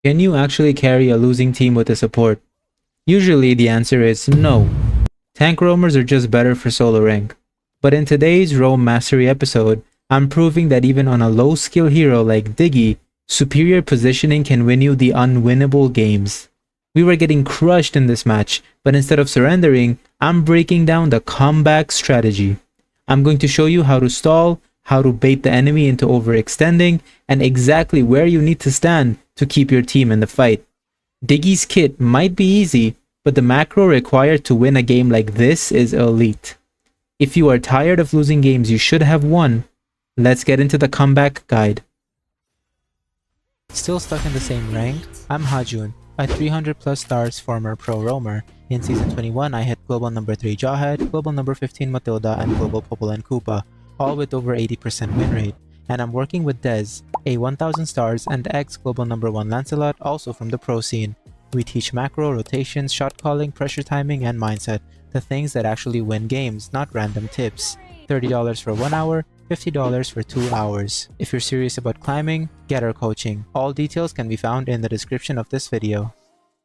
Can you actually carry a losing team with a support? Usually the answer is no. Tank roamers are just better for solo rank. But in today's roam mastery episode, I'm proving that even on a low skill hero like Diggy, superior positioning can win you the unwinnable games. We were getting crushed in this match, but instead of surrendering, I'm breaking down the comeback strategy. I'm going to show you how to stall, how to bait the enemy into overextending, and exactly where you need to stand to keep your team in the fight. Diggy's kit might be easy, but the macro required to win a game like this is elite. If you are tired of losing games you should have won, let's get into the comeback guide. Still stuck in the same rank? I'm Hajun, a 300 plus stars former pro roamer. In season 21 I hit global number 3 Jawhead, global number 15 Matilda, and global Popol and Koopa, all with over 80% win rate. And I'm working with Dez, a 1000 stars and ex global number 1 Lancelot, also from the pro scene. We teach macro, rotations, shot calling, pressure timing, and mindset, the things that actually win games, not random tips. $30 for 1 hour, $50 for 2 hours. If you're serious about climbing, get our coaching. All details can be found in the description of this video.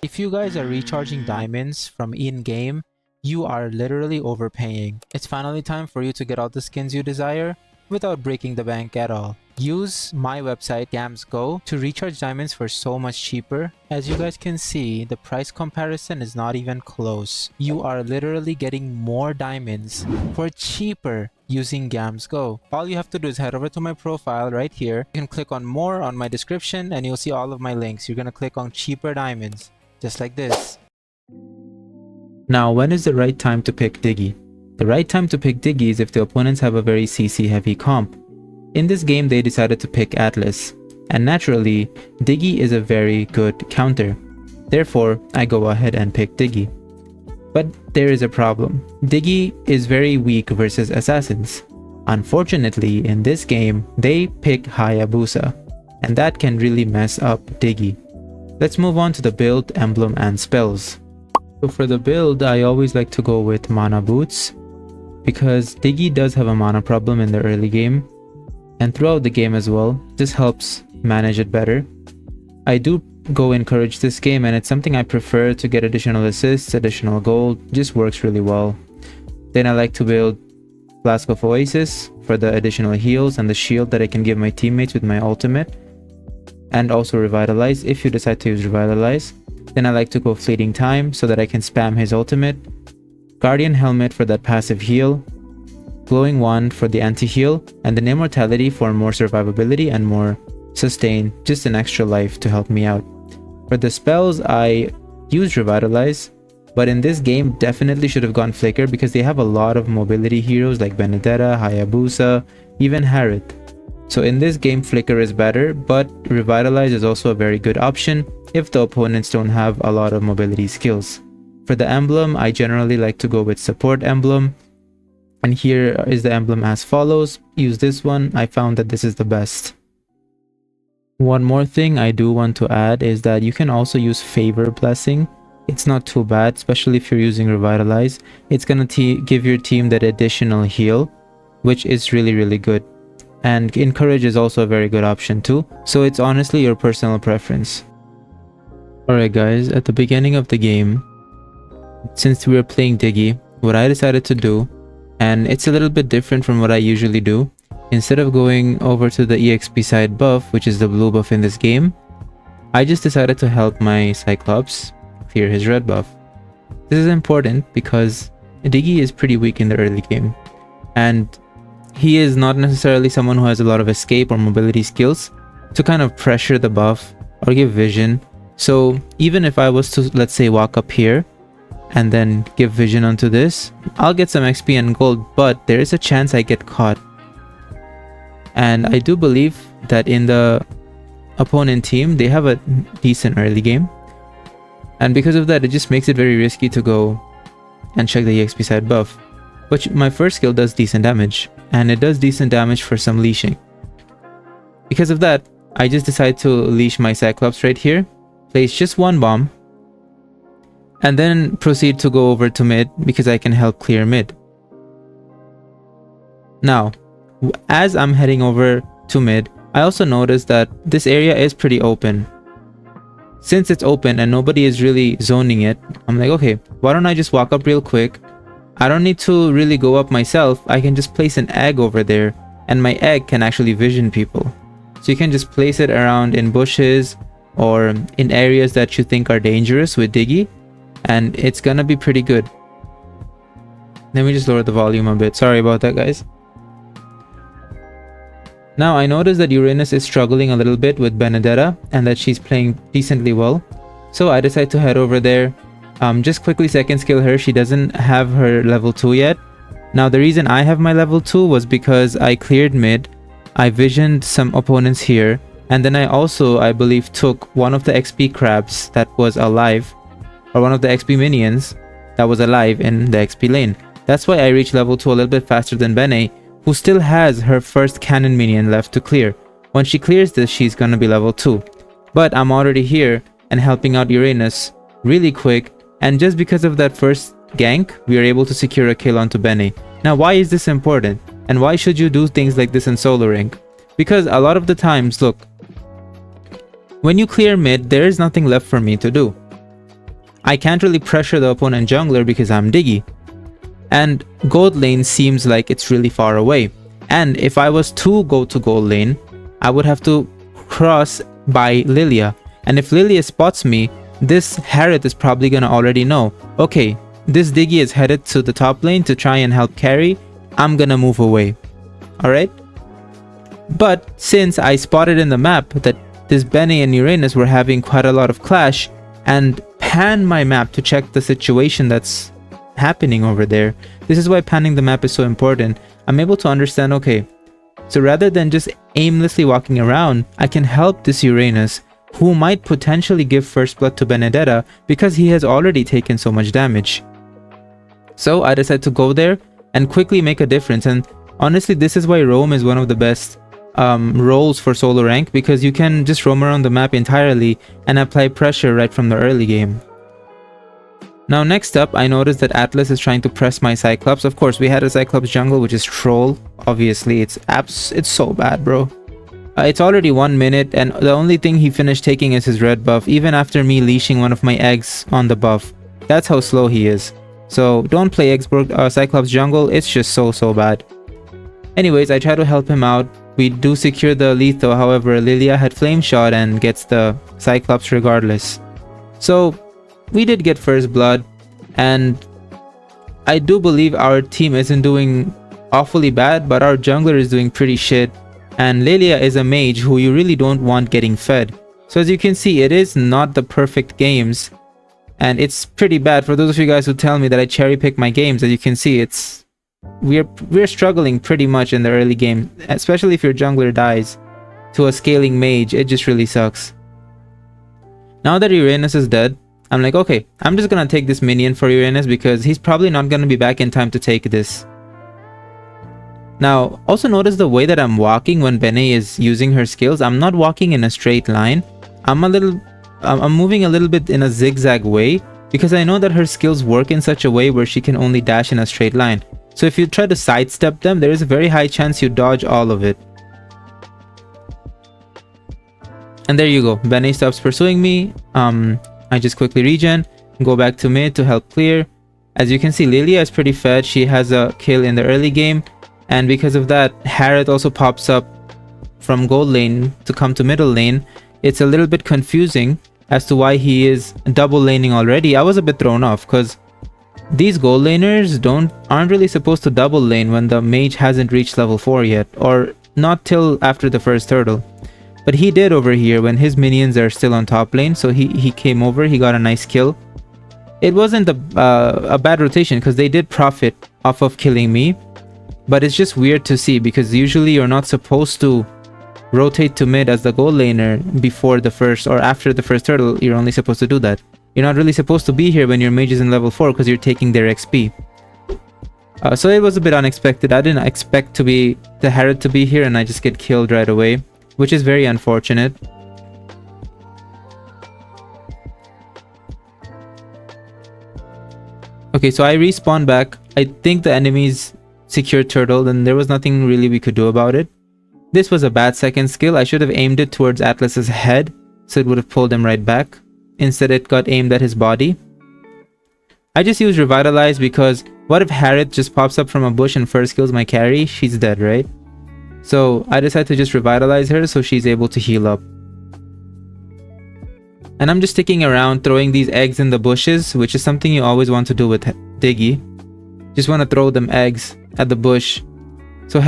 If you guys are recharging diamonds from in-game, you are literally overpaying. It's finally time for you to get all the skins you desire without breaking the bank at all. Use my website GamsGo to recharge diamonds for so much cheaper. As you guys can see, the price comparison is not even close. You are literally getting more diamonds for cheaper using GamsGo. All you have to do is head over to my profile right here. You can click on more on my description and you'll see all of my links. You're gonna click on cheaper diamonds, just like this. Now, when is the right time to pick Diggy? The right time to pick Diggy is if the opponents have a very CC heavy comp. In this game they decided to pick Atlas, and naturally, Diggy is a very good counter. Therefore, I go ahead and pick Diggy. But there is a problem. Diggy is very weak versus assassins. Unfortunately, in this game, they pick Hayabusa, and that can really mess up Diggy. Let's move on to the build, emblem, and spells. So for the build, I always like to go with mana boots, because Diggy does have a mana problem in the early game, and throughout the game as well. This helps manage it better. I do go encourage this game, and it's something I prefer to get additional assists, additional gold, just works really well. Then I like to build Flask of Oasis for the additional heals and the shield that I can give my teammates with my ultimate, and also Revitalize if you decide to use Revitalize. Then I like to go Fleeting Time so that I can spam his ultimate, Guardian Helmet for that passive heal, Glowing Wand for the anti-heal, and then Immortality for more survivability and more sustain, just an extra life to help me out. For the spells, I use Revitalize, but in this game definitely should have gone Flicker because they have a lot of mobility heroes like Benedetta, Hayabusa, even Harith. So in this game Flicker is better, but Revitalize is also a very good option if the opponents don't have a lot of mobility skills. For the emblem, I generally like to go with Support Emblem. And here is the emblem as follows. Use this one. I found that this is the best. One more thing I do want to add is that you can also use Favor Blessing. It's not too bad, especially if you're using Revitalize. It's gonna give your team that additional heal, which is really good. And Encourage is also a very good option too. So it's honestly your personal preference. Alright guys, at the beginning of the game, since we were playing Diggy, what I decided to do, and it's a little bit different from what I usually do. Instead of going over to the EXP side buff, which is the blue buff in this game, I just decided to help my Cyclops clear his red buff. This is important because Diggy is pretty weak in the early game, and he is not necessarily someone who has a lot of escape or mobility skills to kind of pressure the buff or give vision. So even if I was to, let's say, walk up here and then give vision onto this, I'll get some XP and gold, but there is a chance I get caught. And I do believe that in the opponent team, they have a decent early game. And because of that, it just makes it very risky to go and check the EXP side buff. But my first skill does decent damage, and it does decent damage for some leashing. Because of that, I just decide to leash my Cyclops right here, place just one bomb, and then proceed to go over to mid because I can help clear mid. Now, as I'm heading over to mid, I also noticed that this area is pretty open. since it's open and nobody is really zoning it, I'm like, okay, why don't I just walk up real quick? I don't need to really go up myself. I can just place an egg over there, and my egg can actually vision people. So you can just place it around in bushes or in areas that you think are dangerous with Diggy, and it's gonna be pretty good. Let me just lower the volume a bit. Sorry about that, guys. Now I noticed that Uranus is struggling a little bit with Benedetta and that she's playing decently well. So I decided to head over there. Just quickly second skill her. She doesn't have her level 2 yet. Now the reason I have my level 2 was because I cleared mid. I visioned some opponents here. And then I also, I believe, took one of the XP crabs that was alive. Or one of the XP minions that was alive in the XP lane. That's why I reached level 2 a little bit faster than Bene, who still has her first cannon minion left to clear. When she clears this, she's gonna be level 2. But I'm already here and helping out Uranus really quick, and just because of that first gank, we are able to secure a kill onto Bene. Now why is this important? And why should you do things like this in solo rank? Because a lot of the times, look, when you clear mid, there is nothing left for me to do. I can't really pressure the opponent jungler because I'm Diggy. And gold lane seems like it's really far away. And if I was to go to gold lane, I would have to cross by Lilia. And if Lilia spots me, this Harriet is probably gonna already know, okay, this Diggy is headed to the top lane to try and help carry. I'm gonna move away. Alright? But since I spotted in the map that this Bene and Uranus were having quite a lot of clash, and pan my map to check the situation that's happening over there. This is why panning the map is so important. I'm able to understand, okay, so rather than just aimlessly walking around, I can help this Uranus, who might potentially give first blood to Benedetta because he has already taken so much damage. So I decided to go there and quickly make a difference. And honestly, this is why roam is one of the best roles for solo rank, because you can just roam around the map entirely and apply pressure right from the early game. Now next up, I noticed that Atlas is trying to press my Cyclops. Of course, we had a Cyclops jungle, which is troll. Obviously, it's so bad, bro. It's already 1 minute, and the only thing he finished taking is his red buff, even after me leashing one of my eggs on the buff. That's how slow he is. So don't play Cyclops jungle, it's just so bad. Anyways, I try to help him out. We do secure the Letho, however, Lilia had flame shot and gets the Cyclops regardless. So we did get first blood, and I do believe our team isn't doing awfully bad, but our jungler is doing pretty shit, and Lilia is a mage who you really don't want getting fed. So as you can see, it is not the perfect games, and it's pretty bad. For those of you guys who tell me that I cherry pick my games, as you can see, we're struggling pretty much in the early game, especially if your jungler dies to a scaling mage. It just really sucks. Now that Uranus is dead, I'm like, okay, I'm just gonna take this minion for Uranus because he's probably not gonna be back in time to take this. Now, also notice the way that I'm walking when Bene is using her skills. I'm not walking in a straight line. I'm moving a little bit in a zigzag way because I know that her skills work in such a way where she can only dash in a straight line. So if you try to sidestep them, there is a very high chance you dodge all of it. And there you go. Bene stops pursuing me. I just quickly regen, go back to mid to help clear. As you can see, Lilia is pretty fed. She has a kill in the early game. And because of that, Harriet also pops up from gold lane to come to middle lane. It's a little bit confusing as to why he is double laning already. I was a bit thrown off because these gold laners aren't really supposed to double lane when the mage hasn't reached level 4 yet, or not till after the first turtle. But he did over here when his minions are still on top lane, so he came over, he got a nice kill. It wasn't a bad rotation because they did profit off of killing me, but it's just weird to see because usually you're not supposed to rotate to mid as the gold laner before the first or after the first turtle. You're only supposed to do that. You're not really supposed to be here when your mage is in level 4 because you're taking their XP. So it was a bit unexpected. I didn't expect the Harriet to be here and I just get killed right away, which is very unfortunate. Okay, so I respawned back. I think the enemies secured turtle, and there was nothing really we could do about it. This was a bad second skill. I should have aimed it towards Atlas's head, so it would have pulled him right back. Instead, it got aimed at his body. I just used Revitalize because what if Harriet just pops up from a bush and first kills my carry? She's dead, right? So I decided to just Revitalize her so she's able to heal up. And I'm just sticking around throwing these eggs in the bushes, which is something you always want to do with Diggy. Just want to throw them eggs at the bush. So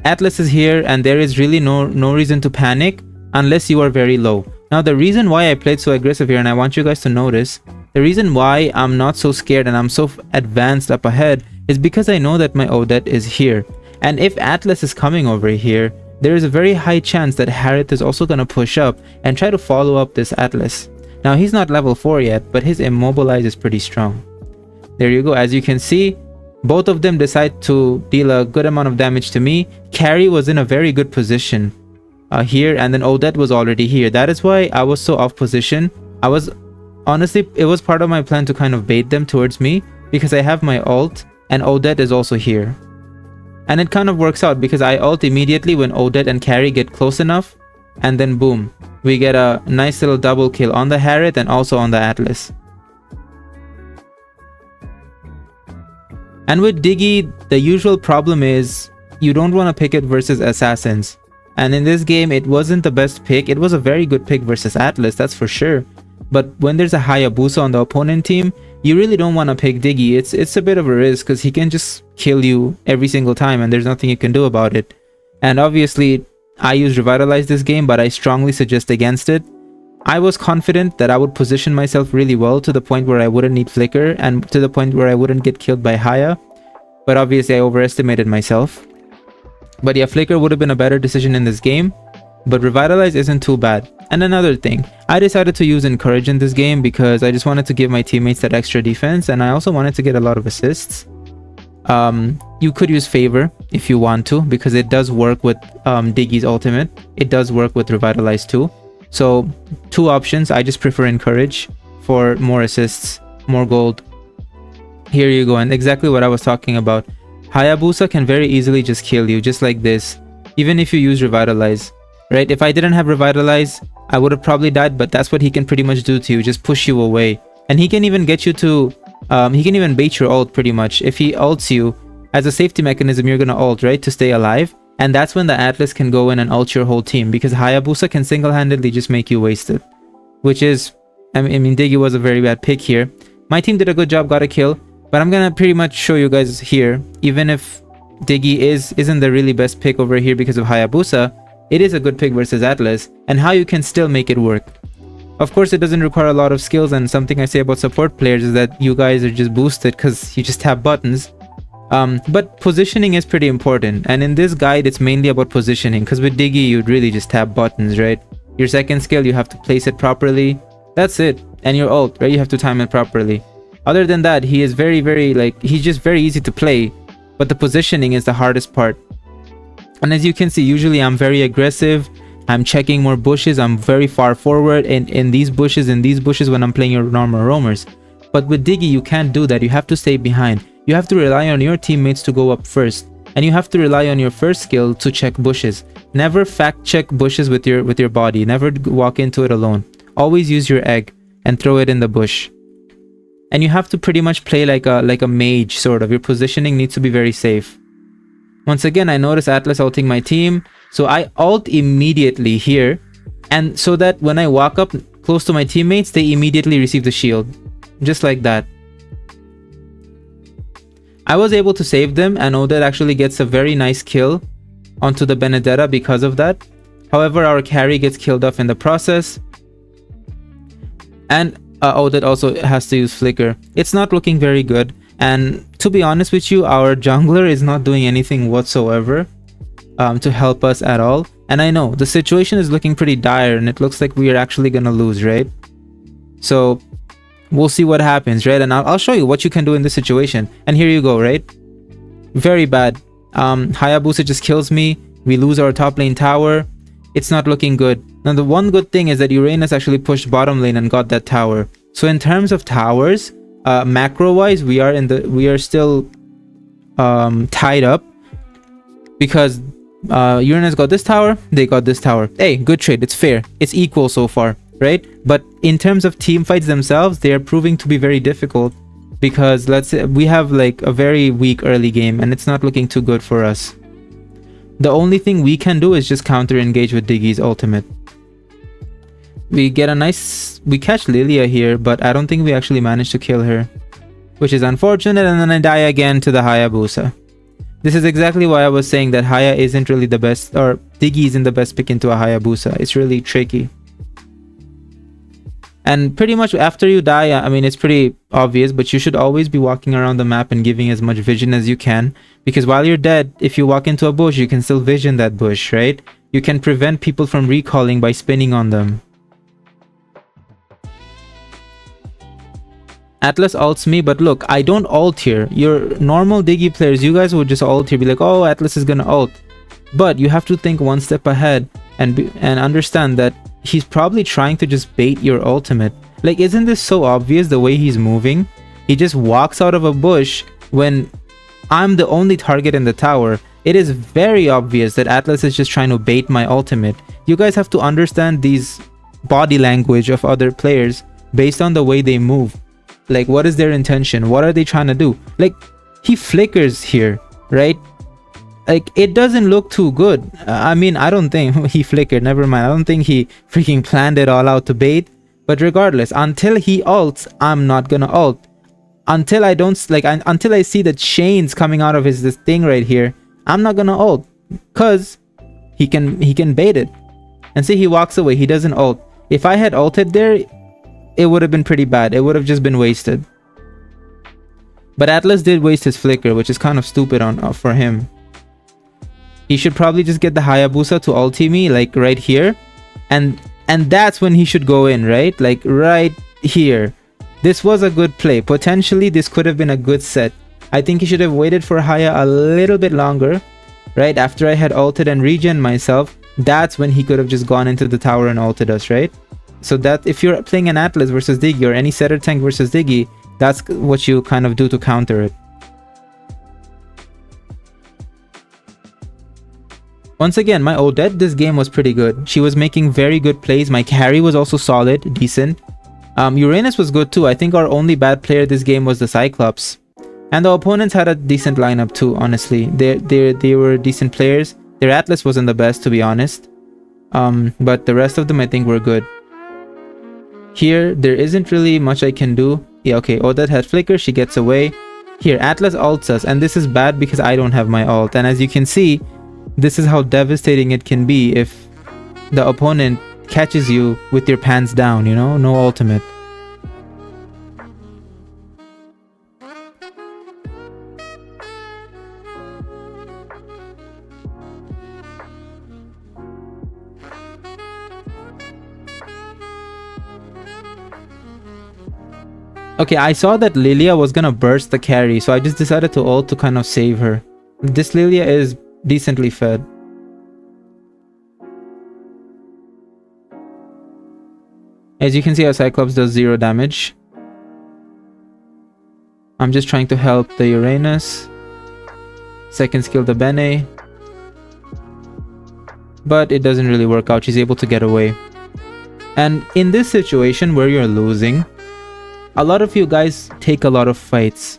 Atlas is here and there is really no reason to panic unless you are very low. Now the reason why I played so aggressive here, and I want you guys to notice, the reason why I'm not so scared and I'm so advanced up ahead is because I know that my Odette is here. And if Atlas is coming over here, there is a very high chance that Harriet is also going to push up and try to follow up this Atlas. Now he's not level 4 yet, but his Immobilize is pretty strong. There you go. As you can see, both of them decide to deal a good amount of damage to me. Carry was in a very good position here, and then Odette was already here. That is why I was so off position. Honestly, it was part of my plan to kind of bait them towards me because I have my ult and Odette is also here. And it kind of works out because I ult immediately when Odette and Carry get close enough, and then boom, we get a nice little double kill on the Harriet and also on the Atlas. And with Diggy, the usual problem is you don't want to pick it versus assassins. And in this game, it wasn't the best pick. It was a very good pick versus Atlas, that's for sure. But when there's a Hayabusa on the opponent team, you really don't want to pick Diggy. It's a bit of a risk because he can just kill you every single time and there's nothing you can do about it. And obviously, I use Revitalize this game, but I strongly suggest against it. I was confident that I would position myself really well to the point where I wouldn't need Flicker and to the point where I wouldn't get killed by Haya. But obviously, I overestimated myself. But yeah, Flicker would have been a better decision in this game. But Revitalize isn't too bad. And another thing, I decided to use Encourage in this game because I just wanted to give my teammates that extra defense, and I also wanted to get a lot of assists. You could use Favor if you want to, because it does work with Diggy's ultimate. It does work with Revitalize too. So, two options. I just prefer Encourage for more assists, more gold. Here you go, and exactly what I was talking about. Hayabusa can very easily just kill you, just like this, even if you use Revitalize. Right? If I didn't have Revitalize, I would have probably died, but that's what he can pretty much do to you, just push you away. And he can even get you to, he can even bait your ult pretty much. If he ults you, as a safety mechanism, you're gonna ult, right? To stay alive. And that's when the Atlas can go in and ult your whole team, because Hayabusa can single-handedly just make you wasted. Which is, I mean, Diggy was a very bad pick here. My team did a good job, got a kill, but I'm gonna pretty much show you guys here, even if Diggy isn't the really best pick over here because of Hayabusa, it is a good pick versus Atlas, and how you can still make it work. Of course, it doesn't require a lot of skills, and something I say about support players is that you guys are just boosted because you just tap buttons. But positioning is pretty important, and in this guide, it's mainly about positioning, because with Diggy, you'd really just tap buttons, right? Your second skill, you have to place it properly. That's it. And your ult, right? You have to time it properly. Other than that, he is he's just very easy to play, but the positioning is the hardest part. And as you can see, usually I'm very aggressive. I'm checking more bushes. I'm very far forward in these bushes when I'm playing your normal roamers. But with Diggy, you can't do that. You have to stay behind. You have to rely on your teammates to go up first. And you have to rely on your first skill to check bushes. Never fact check bushes with your body. Never walk into it alone. Always use your egg and throw it in the bush. And you have to pretty much play like a mage, sort of. Your positioning needs to be very safe. Once again, I notice Atlas ulting my team, so I ult immediately here, and so that when I walk up close to my teammates, they immediately receive the shield. Just like that. I was able to save them, and Odette actually gets a very nice kill onto the Benedetta because of that. However, our carry gets killed off in the process. And Odette also has to use Flicker. It's not looking very good. And to be honest with you, our jungler is not doing anything whatsoever to help us at all. And I know the situation is looking pretty dire and it looks like we are actually gonna lose, right? So we'll see what happens, right? And I'll show you what you can do in this situation. And here you go, right? Very bad. Hayabusa just kills me. We lose our top lane tower. It's not looking good. Now the one good thing is that Uranus actually pushed bottom lane and got that tower. So in terms of towers, macro wise, we are still tied up because Uranus got this tower, they got this tower. Hey, good trade. It's fair. It's equal so far. right? But in terms of team fights themselves, they are proving to be very difficult because let's say we have like a very weak early game and it's not looking too good for us. The only thing we can do is just counter engage with Diggy's ultimate. We get a nice... we catch Lilia here, but I don't think we actually managed to kill her, which is unfortunate, and then I die again to the Hayabusa. This is exactly why I was saying that Haya isn't really the best, or Diggy isn't the best pick into a Hayabusa. It's really tricky. And pretty much after you die, I mean, it's pretty obvious, but you should always be walking around the map and giving as much vision as you can. Because while you're dead, if you walk into a bush, you can still vision that bush, right? You can prevent people from recalling by spinning on them. Atlas ults me, but look, I don't ult here. Your normal Diggy players, you guys would just ult here, be like, oh, Atlas is gonna ult. But you have to think one step ahead and understand that he's probably trying to just bait your ultimate. Like, isn't this so obvious the way he's moving? He just walks out of a bush when I'm the only target in the tower. It is very obvious that Atlas is just trying to bait my ultimate. You guys have to understand these body language of other players based on the way they move. Like, what is their intention? What are they trying to do? Like, he flickers here, right? Like, it doesn't look too good. I mean, I don't think he flickered. Never mind. I don't think he freaking planned it all out to bait. But regardless, until he ults, I'm not gonna ult. Until I don't, like, until I see the chains coming out of this thing right here, I'm not gonna ult. Cause he can bait it. And see, he walks away. He doesn't ult. If I had ulted there, it would have been pretty bad. It would have just been wasted. But Atlas did waste his flicker, which is kind of stupid for him. He should probably just get the Hayabusa to ulti me, like right here. And that's when he should go in, right? Like right here. This was a good play. Potentially, this could have been a good set. I think he should have waited for Haya a little bit longer. Right? After I had ulted and regen myself, that's when he could have just gone into the tower and ulted us, right? So that if you're playing an Atlas versus Diggy or any setter tank versus Diggy, that's what you kind of do to counter it. Once again, my Odette this game was pretty good. She was making very good plays. My carry was also solid, decent. Uranus was good too. I think our only bad player this game was the Cyclops. And the opponents had a decent lineup too, honestly. They were decent players. Their Atlas wasn't the best, to be honest. But the rest of them I think were good. Here, there isn't really much I can do. Yeah, okay, Odette had flicker, she gets away. Here, Atlas ults us, and this is bad because I don't have my ult. And as you can see, this is how devastating it can be if the opponent catches you with your pants down, you know? No ultimate. Okay, I saw that Lilia was gonna burst the carry, so I just decided to ult to kind of save her. This Lilia is decently fed. As you can see, our Cyclops does 0 damage. I'm just trying to help the Uranus. Second skill the Bene. But it doesn't really work out. She's able to get away. And in this situation where you're losing, a lot of you guys take a lot of fights.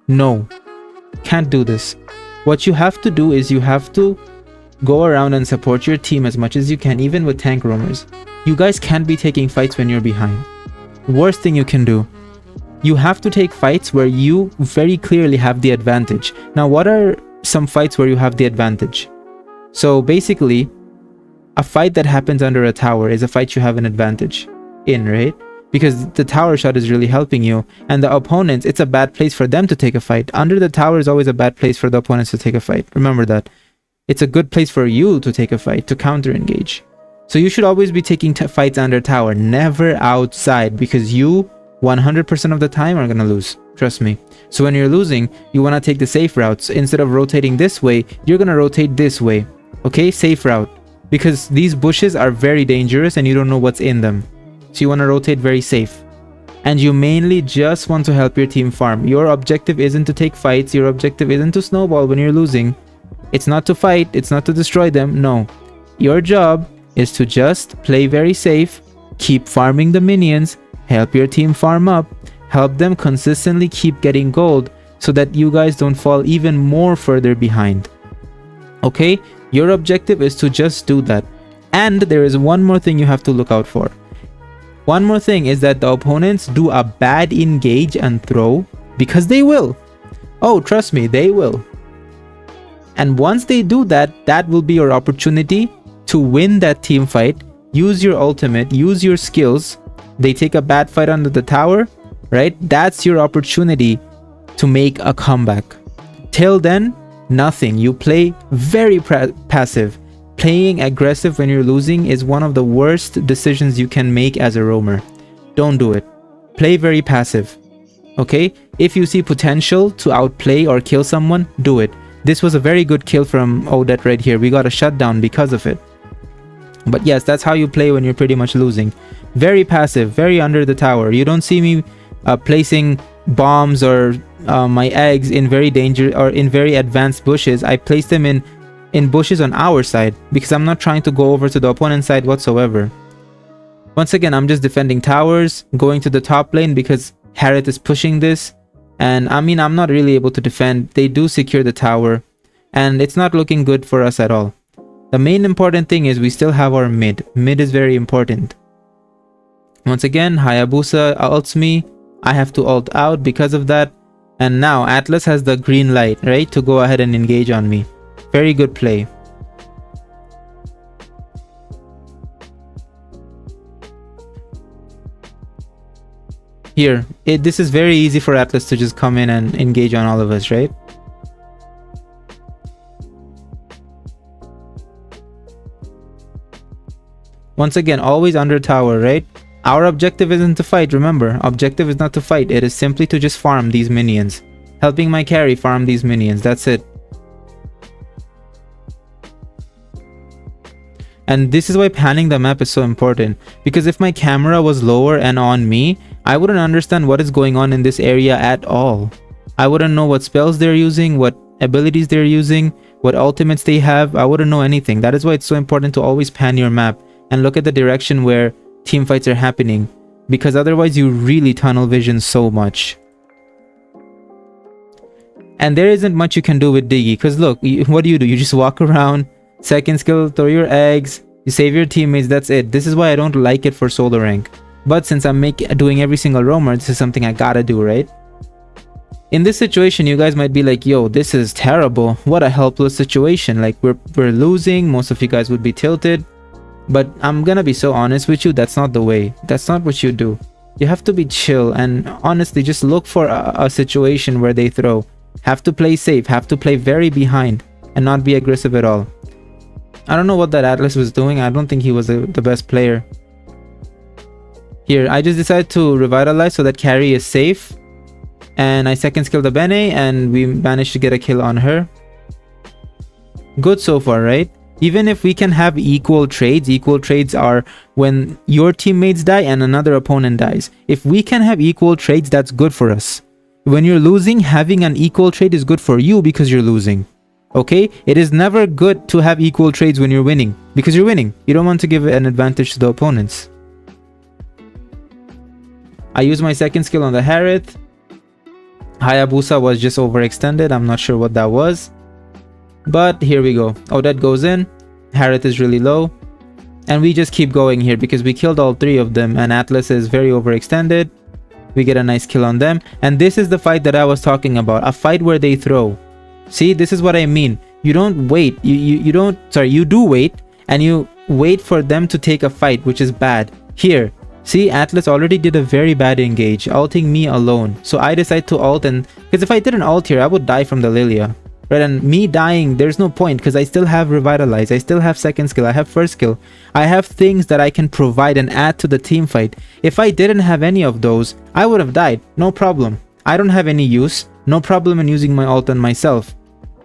No, can't do this. What you have to do is you have to go around and support your team as much as you can, even with tank roamers. You guys can't be taking fights when you're behind. Worst thing you can do. You have to take fights where you very clearly have the advantage. Now, what are some fights where you have the advantage? So basically, a fight that happens under a tower is a fight you have an advantage in, right? Because the tower shot is really helping you, and the opponents, it's a bad place for them to take a fight. Under the tower is always a bad place for the opponents to take a fight. Remember that. It's a good place for you to take a fight, to counter engage. So you should always be taking fights under tower, never outside, because you 100% of the time are gonna lose. Trust me. So when you're losing, you wanna take the safe routes. Instead of rotating this way, you're gonna rotate this way. Okay, safe route. Because these bushes are very dangerous and you don't know what's in them. So you want to rotate very safe. And you mainly just want to help your team farm. Your objective isn't to take fights. Your objective isn't to snowball when you're losing. It's not to fight. It's not to destroy them. No. Your job is to just play very safe, keep farming the minions, help your team farm up, help them consistently keep getting gold so that you guys don't fall even more further behind. Okay, your objective is to just do that. And there is one more thing you have to look out for. One more thing is that the opponents do a bad engage and throw, because they will. Oh, trust me, they will. And once they do that, that will be your opportunity to win that team fight. Use your ultimate, use your skills. They take a bad fight under the tower, right? That's your opportunity to make a comeback. Till then, nothing. You play very passive. Playing aggressive when you're losing is one of the worst decisions you can make as a roamer. Don't do it. Play very passive. Okay? If you see potential to outplay or kill someone, do it. This was a very good kill from Odette right here. We got a shutdown because of it. But yes, that's how you play when you're pretty much losing. Very passive, very under the tower. You don't see me placing bombs or my eggs in very advanced bushes. I place them in bushes on our side because I'm not trying to go over to the opponent's side whatsoever. Once again, I'm just defending towers, going to the top lane because Harith is pushing this. And I mean, I'm not really able to defend. They do secure the tower and it's not looking good for us at all. The main important thing is we still have our mid. Mid is very important. Once again, Hayabusa ults me. I have to ult out because of that. And now Atlas has the green light, right? To go ahead and engage on me. Very good play. Here, this is very easy for Atlas to just come in and engage on all of us, right? Once again, always under tower, right? Our objective isn't to fight, remember. Objective is not to fight. It is simply to just farm these minions. Helping my carry farm these minions. That's it. And this is why panning the map is so important. Because if my camera was lower and on me, I wouldn't understand what is going on in this area at all. I wouldn't know what spells they're using, what abilities they're using, what ultimates they have. I wouldn't know anything. That is why it's so important to always pan your map and look at the direction where team fights are happening, because otherwise you really tunnel vision so much. And there isn't much you can do with Diggy, because look, what do? You just walk around, second skill, throw your eggs, you save your teammates, that's it. This is why I don't like it for solo rank. But since I'm doing every single roamer, this is something I gotta do, right? In this situation, you guys might be like, yo, this is terrible. What a helpless situation. Like, we're losing, most of you guys would be tilted. But I'm gonna be so honest with you, that's not the way. That's not what you do. You have to be chill and honestly just look for a situation where they throw. Have to play safe, have to play very behind and not be aggressive at all. I don't know what that Atlas was doing. I don't think he was the best player. Here, I just decided to revitalize so that carry is safe. And I second skill the Bene and we managed to get a kill on her. Good so far, right? Even if we can have equal trades are when your teammates die and another opponent dies. If we can have equal trades, that's good for us. When you're losing, having an equal trade is good for you because you're losing. Okay? It is never good to have equal trades when you're winning, because you're winning. You don't want to give an advantage to the opponents. I used my second skill on the Harith. Hayabusa was just overextended. I'm not sure what that was. But here we go. Odette goes in. Harith is really low. And we just keep going here because we killed all three of them. And Atlas is very overextended. We get a nice kill on them. And this is the fight that I was talking about. A fight where they throw. See, this is what I mean. You don't wait. You do wait. And you wait for them to take a fight, which is bad. Here. See, Atlas already did a very bad engage, ulting me alone. So I decide to ult, and because if I didn't ult here, I would die from the Lilia. Right, and me dying, there's no point because I still have Revitalize, I still have second skill, I have first skill. I have things that I can provide and add to the team fight. If I didn't have any of those, I would have died, no problem. I don't have any use, no problem in using my ult on myself.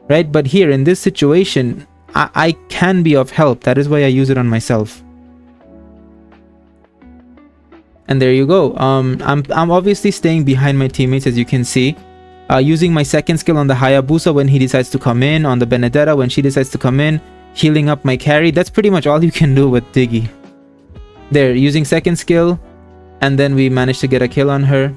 Right, but here in this situation, I can be of help. That is why I use it on myself. And there you go. I'm obviously staying behind my teammates, as you can see. Using my second skill on the Hayabusa when he decides to come in, on the Benedetta when she decides to come in, healing up my carry. That's pretty much all you can do with Diggy. There, using second skill, and then we managed to get a kill on her.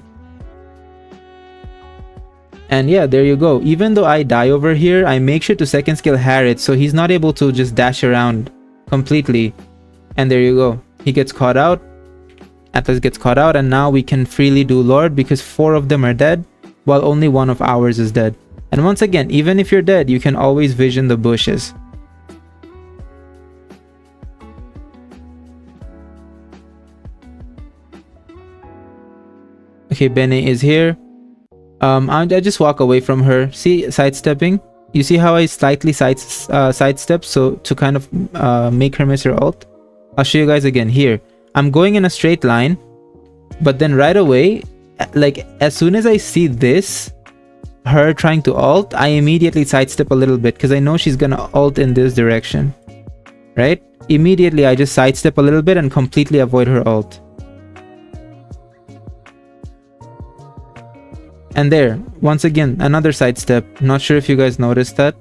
And yeah, there you go. Even though I die over here, I make sure to second skill Harriet, so he's not able to just dash around completely. And there you go. He gets caught out. Atlas gets caught out, and now we can freely do Lord because 4 of them are dead, while only 1 of ours is dead. And once again, even if you're dead, you can always vision the bushes. Okay, Bene is here. I just walk away from her. See, sidestepping. You see how I slightly sidestep so to kind of make her miss her ult? I'll show you guys again here. I'm going in a straight line, but then right away, like as soon as I see this, her trying to ult, I immediately sidestep a little bit because I know she's gonna ult in this direction, right? Immediately I just sidestep a little bit and completely avoid her ult. And there, once again, another sidestep. Not sure if you guys noticed that,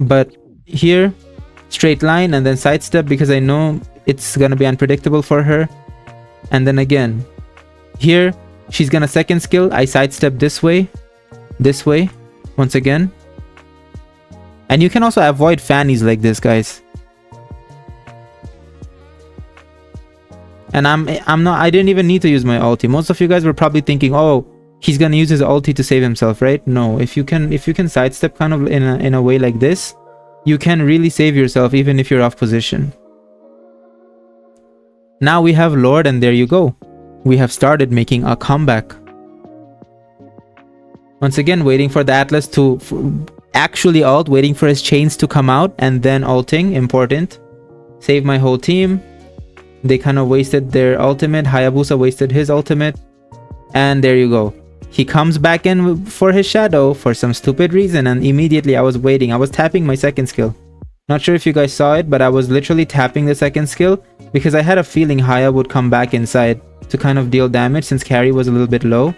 but here, straight line and then sidestep because I know it's gonna be unpredictable for her. And then again, here, she's gonna second skill. I sidestep this way, once again. And you can also avoid fannies like this, guys. And I didn't even need to use my ulti. Most of you guys were probably thinking, oh, he's gonna use his ulti to save himself, right? No, if you can sidestep kind of in a way like this, you can really save yourself even if you're off position. Now we have Lord, and there you go. We have started making a comeback. Once again, waiting for the Atlas to actually ult, waiting for his chains to come out, and then ulting, important. Save my whole team. They kind of wasted their ultimate. Hayabusa wasted his ultimate. And there you go. He comes back in for his shadow for some stupid reason, and immediately I was waiting. I was tapping my second skill. Not sure if you guys saw it, but I was literally tapping the second skill because I had a feeling Haya would come back inside to kind of deal damage since carry was a little bit low.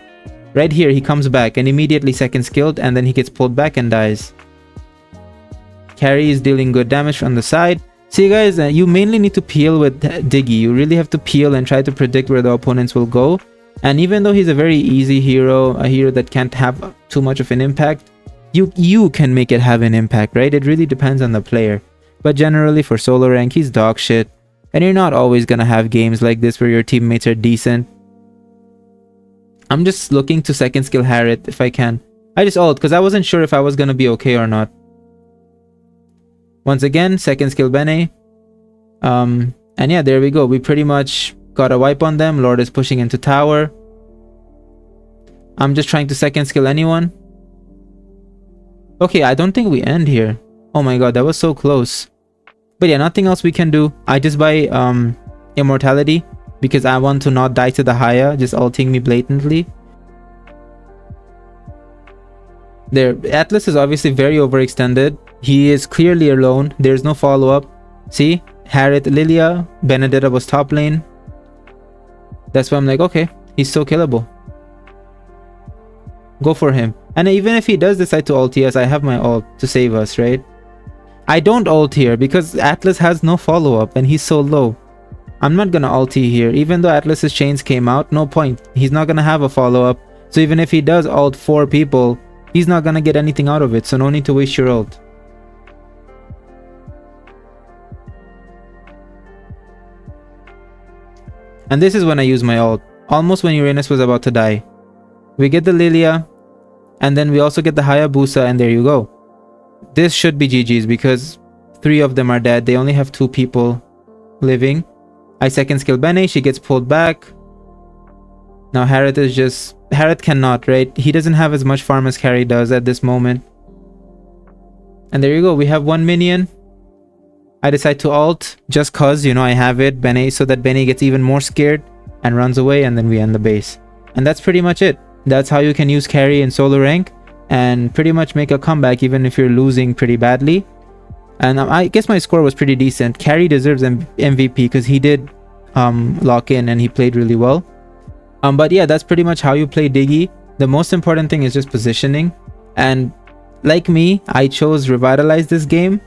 Right here, he comes back and immediately second skilled, and then he gets pulled back and dies. Carry is dealing good damage on the side. See guys, you mainly need to peel with Diggy. You really have to peel and try to predict where the opponents will go. And even though he's a very easy hero, a hero that can't have too much of an impact, you can make it have an impact, right? It really depends on the player. But generally for solo rank, he's dog shit. And you're not always gonna have games like this where your teammates are decent. I'm just looking to second skill Harriet if I can. I just ult because I wasn't sure if I was gonna be okay or not. Once again, second skill Bene. And yeah, there we go. We pretty much got a wipe on them. Lord is pushing into tower. I'm just trying to second skill anyone. Okay, I don't think we end here. Oh my god, that was so close. But yeah, nothing else we can do. I just buy immortality because I want to not die to the Haya just ulting me blatantly. There, Atlas is obviously very overextended. He is clearly alone. There's no follow-up. See? Harriet, Lilia, Benedetta was top lane. That's why I'm like, okay, he's so killable. Go for him. And even if he does decide to ult us, I have my ult to save us, right? I don't ult here because Atlas has no follow-up and he's so low. I'm not gonna ulti here. Even though Atlas's chains came out, no point. He's not gonna have a follow-up. So even if he does ult 4 people, he's not gonna get anything out of it. So no need to waste your ult. And this is when I use my ult. Almost when Uranus was about to die. We get the Lilia. And then we also get the Hayabusa, and there you go. This should be GG's because 3 of them are dead. They only have 2 people living. I second skill Bene. She gets pulled back. Now Harriet is just... Harriet cannot, right? He doesn't have as much farm as Carry does at this moment. And there you go. We have 1 minion. I decide to ult just cause, you know, I have it. Bene, so that Bene gets even more scared and runs away, and then we end the base. And that's pretty much it. That's how you can use carry in solo rank and pretty much make a comeback even if you're losing pretty badly. And I guess my score was pretty decent. Carry deserves MVP because he did lock in and he played really well. But yeah, that's pretty much how you play Diggy. The most important thing is just positioning. And like me, I chose Revitalize this game.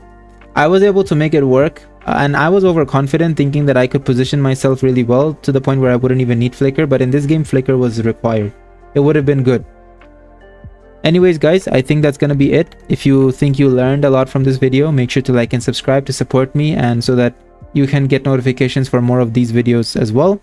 I was able to make it work And I was overconfident thinking that I could position myself really well to the point where I wouldn't even need flicker, but in this game flicker was required. It would have been good. Anyways guys, I think that's gonna be it. If you think you learned a lot from this video, make sure to like and subscribe to support me and so that you can get notifications for more of these videos as well.